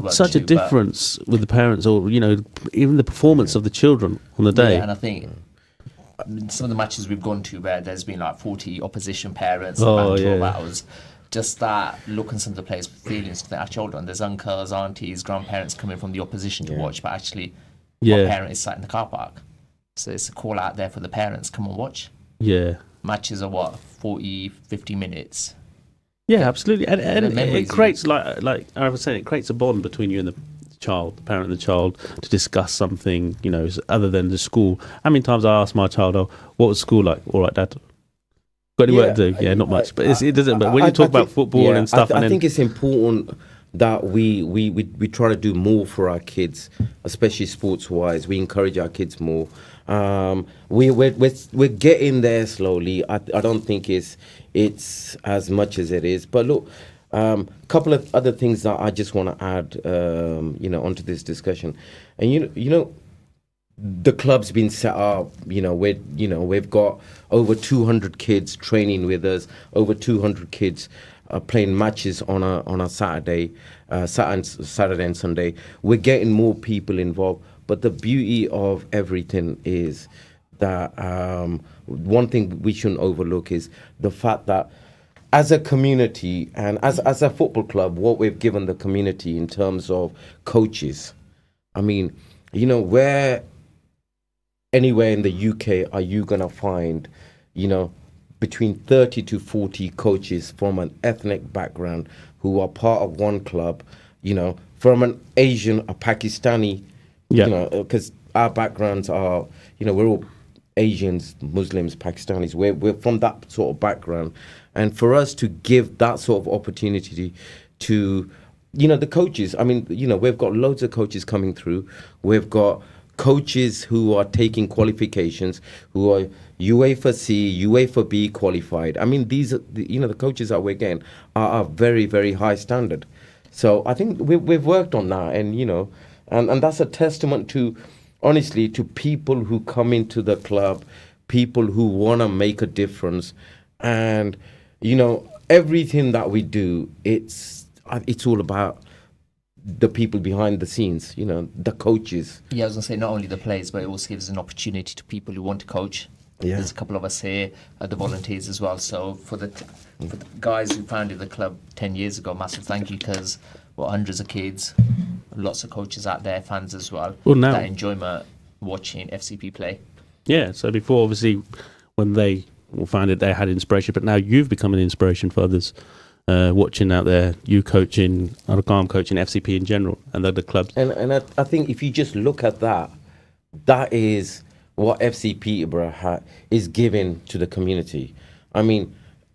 such a difference with the parents, or even the performance of the children on the day. Yeah, and I think some of the matches we've gone to where there's been like 40 opposition parents about 12 hours. Just that look in some of the players' feelings to their children. There's uncles, aunties, grandparents coming from the opposition to watch, but actually one parent is sat in the car park. So it's a call out there for the parents, come and watch. Yeah. Matches are 40, 50 minutes. Yeah, absolutely. And it creates, like I was saying, it creates a bond between you and the child, the parent and the child, to discuss something, other than the school. How many times I ask my child, what was school like? All right, Dad. Got any work to do? Yeah, not much. But it doesn't. But when you talk about football and stuff, I think it's important that we try to do more for our kids, especially sports wise. We encourage our kids more. We're getting there slowly. I don't think it's as much as it is. But look, couple of other things that I just want to add, onto this discussion. And the club's been set up. We've got over 200 kids training with us. Over 200 kids playing matches on a Saturday and Sunday. We're getting more people involved. But the beauty of everything is that one thing we shouldn't overlook is the fact that as a community and as a football club, what we've given the community in terms of coaches. I mean, where anywhere in the UK are you going to find, between 30 to 40 coaches from an ethnic background who are part of one club, from an Asian, a Pakistani, because our backgrounds are, we're all Asians, Muslims, Pakistanis. We're from that sort of background. And for us to give that sort of opportunity to, the coaches, we've got loads of coaches coming through. We've got coaches who are taking qualifications, who are UEFA C, UEFA B qualified. These are, the coaches that we're getting are very, very high standard. So I think we've worked on that, and, and that's a testament to, honestly, to people who come into the club, people who want to make a difference. And, everything that we do, it's all about the people behind the scenes, the coaches. Yeah, I was going to say, not only the players, but it also gives an opportunity to people who want to coach. Yeah. There's a couple of us here, the volunteers as well. So for the guys who founded the club 10 years ago, massive thank you, because we're hundreds of kids, lots of coaches out there, fans as well, that enjoy watching FCP play. Yeah, so before, obviously, when they founded, they had inspiration, but now you've become an inspiration for others. Watching out there, you coaching, I'm coaching FCP in general, and other clubs. And I think if you just look at that, that is what FC Peterborough is giving to the community.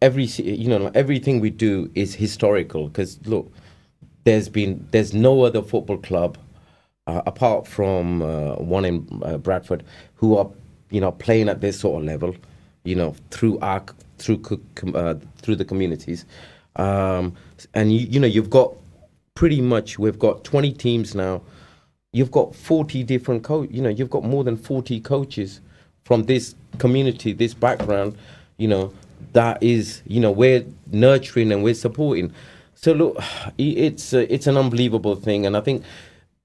Everything we do is historical, because look, there's no other football club apart from one in Bradford who are playing at this sort of level, through the communities. And you've got we've got 20 teams now. You've got 40 different you've got more than 40 coaches from this community, this background, that is, we're nurturing and we're supporting. So look, it's an unbelievable thing. And I think,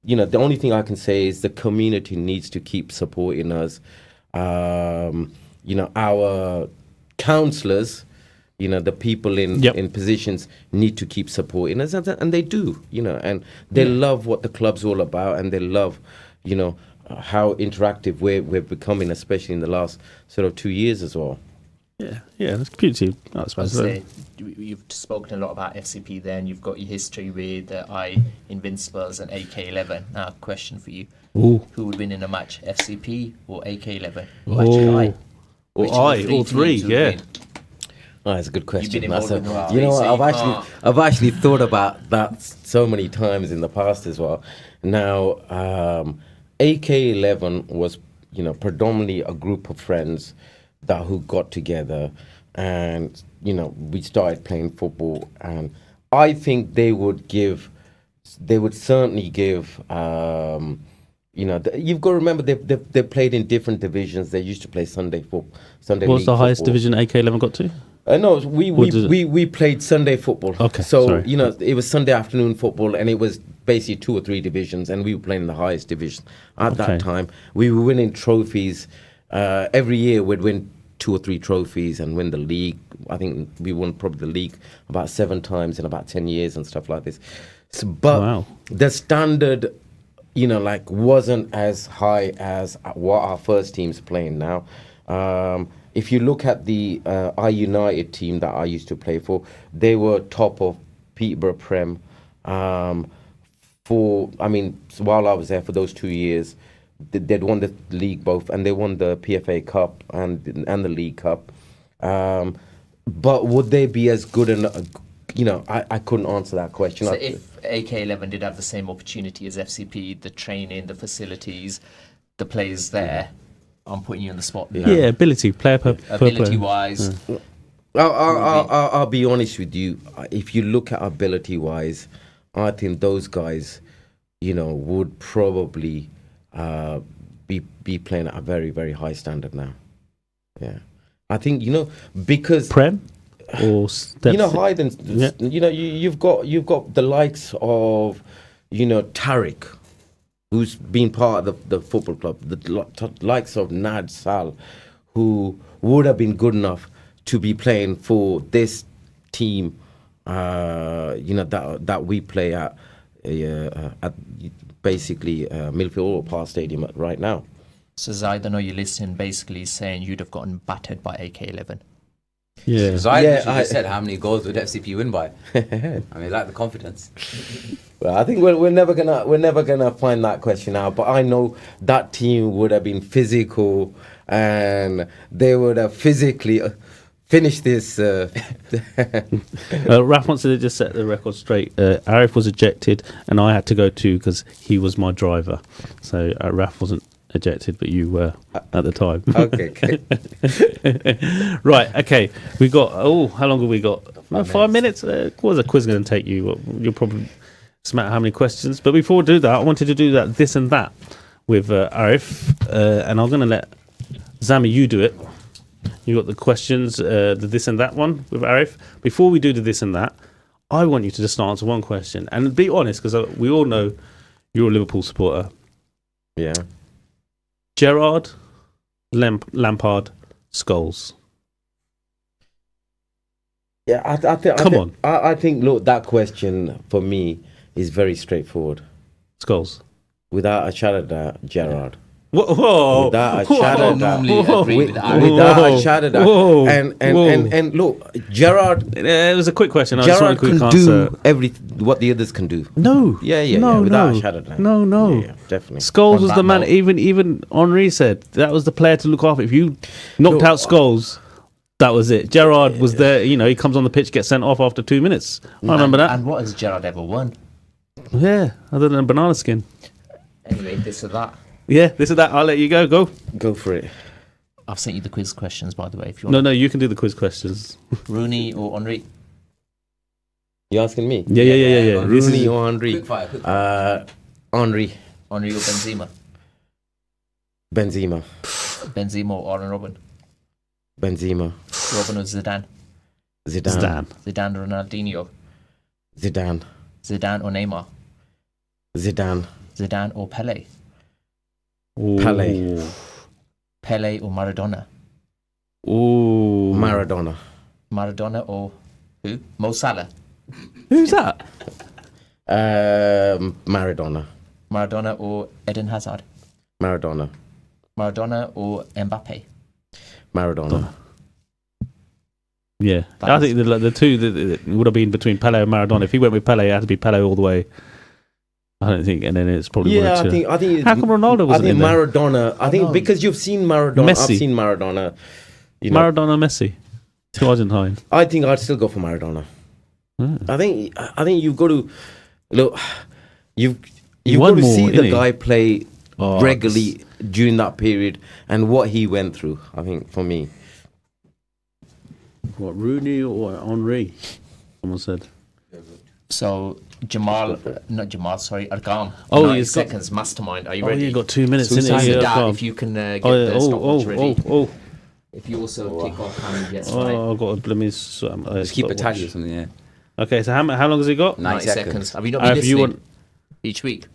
the only thing I can say is the community needs to keep supporting us. Our councillors, the people in positions need to keep supporting us, and they do, and they love what the club's all about, and they love, how interactive we're becoming, especially in the last sort of 2 years as well. Yeah, that's beautiful. You've spoken a lot about FCP there, and you've got your history with Invincibles and AK11. Now, question for you. Ooh. Who would win in a match, FCP or AK11? All three, yeah. Oh, that's a good question. You've been involved in the I've actually thought about that so many times in the past as well. Now, AK11 was, predominantly a group of friends who got together, and we started playing football. And I think they would certainly give. You've got to remember they played in different divisions. They used to play Sunday football. What's the highest division AK11 got to? No, we played Sunday football. Okay, so sorry. It was Sunday afternoon football, and it was basically 2 or 3 divisions, and we were playing in the highest division at that time. We were winning trophies every year. We'd win 2 or 3 trophies and win the league. I think we won probably the league about 7 times in about 10 years and stuff like this. But the standard, wasn't as high as what our first team's playing now. If you look at the I United team that I used to play for, they were top of Peterborough Prem. While I was there for those 2 years, they'd won the league both, and they won the PFA Cup and the League Cup. But would they be as good? I couldn't answer that question. So if AK11 did have the same opportunity as FCP, the training, the facilities, the players there, I'm putting you on the spot now. Yeah, ability wise. I'll be honest with you. If you look at ability wise, I think those guys, would probably be playing at a very, very high standard now. Yeah, I think because Prem or higher than you've got the likes of Tariq, who's been part of the football club, the likes of Nad Sal, who would have been good enough to be playing for this team, that we play at basically Millfield Park Stadium right now. So Zaid, I know you're listening, basically saying you'd have gotten battered by AK11. Yeah. So I Yeah, literally just said how many goals would FCP win by. I mean, like the confidence. Well, I think we're never gonna find that question out. But I know that team would have been physical, and they would have physically finished this. Raf wants to just set the record straight. Arif was ejected, and I had to go too because he was my driver. So Raf wasn't ejected, but you were at the time. Okay. Right. Okay. We got. Oh, how long have we got? 5 minutes. What was a quiz going to take you? You'll probably smack how many questions. But before we do that, I wanted to do that this and that with Arif, and I'm going to let Zami you do it. You got the questions, the this and that one with Arif. Before we do the this and that, I want you to just answer one question and be honest, because we all know you're a Liverpool supporter. Yeah. Gerrard, Lampard, Scholes. Yeah, I think, look, that question for me is very straightforward. Scholes. Without a shadow of doubt, Gerrard. Whoa! Without a shadow of doubt. Without a shadow of doubt. And look, Gerrard. It was a quick question. Gerrard can do what the others can do. No. Yeah. Without a shadow of doubt. No. Yeah, definitely. Scholes was the man. Even Henri said that was the player to look after. If you knocked out Scholes, that was it. Gerrard was there. You know, he comes on the pitch, gets sent off after 2 minutes. I remember that. And what has Gerrard ever won? Yeah, other than a banana skin. Anyway, this or that. Yeah, this or that. I'll let you go. Go for it. I've sent you the quiz questions, by the way. If you want. No, you can do the quiz questions. Rooney or Henri? You asking me? Yeah. Rooney or Henri? Quick fire. Henri. Henri or Benzema? Benzema or Arjen Robben? Benzema. Robben or Zidane? Zidane or Ronaldinho? Zidane or Neymar? Zidane or Pele? Pele. Pele or Maradona? Ooh. Maradona or who? Mo Salah? Who's that? Maradona. Maradona or Eden Hazard? Maradona or Mbappe? Maradona. Yeah, I think the two that would have been between Pele and Maradona. If he went with Pele, it had to be Pele all the way. I don't think, and then it's probably I think. How come Ronaldo wasn't in there? Maradona. I think because you've seen Maradona. Messi. I've seen Maradona. Maradona, Messi, to Argentine. I think I'd still go for Maradona. I think you've got to look. You've got to see the guy play regularly during that period and what he went through. I think for me. What, Rooney or Henri? Someone said. So Arqam. Oh, 90 seconds, mastermind. Are you ready? You got 2 minutes in it. Yeah, if you can get the stopwatch ready. If you also tick off how many gets right. I've got to just keep a tally or something, yeah. Okay, so how long has he got? 90 seconds. Have you not been listening each week?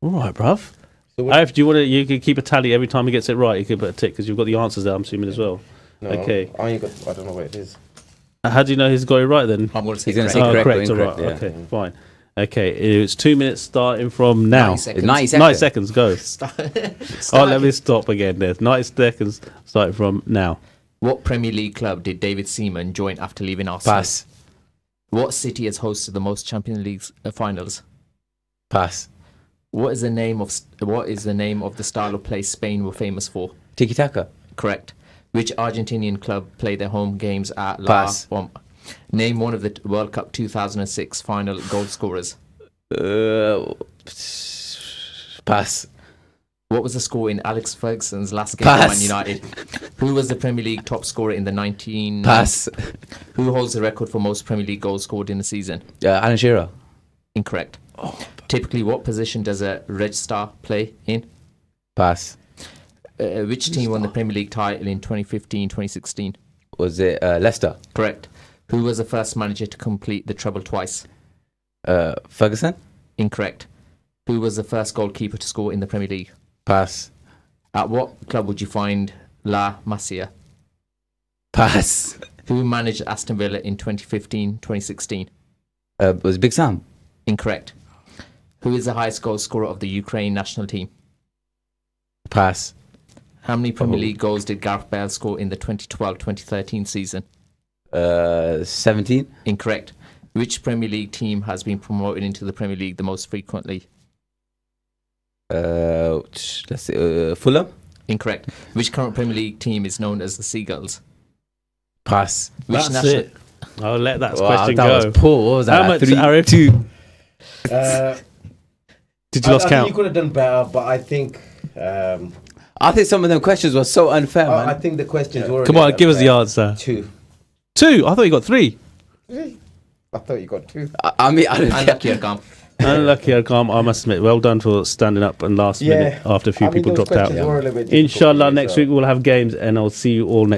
All right, bruv. If do you want to, you can keep a tally every time he gets it right. You can put a tick because you've got the answers there, I'm assuming, as well. No, okay. I don't know where it is. How do you know he's got it right then? I'm going to say correct. Correct. Right. Yeah. Okay, fine. Okay, it's 2 minutes starting from now. 90 seconds. 90 seconds, go. Let me stop again there. 90 seconds starting from now. What Premier League club did David Seaman join after leaving Arsenal? Pass. What city has hosted the most Champions League finals? Pass. What is the name of the style of play Spain were famous for? Tiki taka. Correct. Which Argentinian club play their home games at La Pass. Bomba? Name one of the World Cup 2006 final goal scorers. Pass. What was the score in Alex Ferguson's last game Pass. for Man United? Who was the Premier League top scorer in the 19... Pass. Who holds the record for most Premier League goals scored in a season? Alan Shearer. Incorrect. Typically, what position does a Red Star play in? Pass. Which team won the Premier League title in 2015-2016? Was it Leicester? Correct. Who was the first manager to complete the treble twice? Ferguson? Incorrect. Who was the first goalkeeper to score in the Premier League? Pass. At what club would you find La Masia? Pass. Who managed Aston Villa in 2015-2016? Was Big Sam? Incorrect. Who is the highest goal scorer of the Ukraine national team? Pass. How many Premier League goals did Gareth Bale score in the 2012-2013 season? 17. Incorrect. Which Premier League team has been promoted into the Premier League the most frequently? Let's see, Fulham. Incorrect. Which current Premier League team is known as the Seagulls? Pass. Which That's national? it. I'll let that Wow, question that go. was poor. What was that? How much, 3? Arif? 2. Did you lost I count? think you could have done better, but I think. I think some of them questions were so unfair, man. I think the questions were. Come on, give us the answer. 2. 2? I thought you got 3. I thought you got 2. I mean, I don't Unlucky, Argam. Unlucky, Argam, I must admit. Well done for standing up and last minute after a few people dropped out. Were a little bit Inshallah, difficult for me, next so- week we'll have games, and I'll see you all next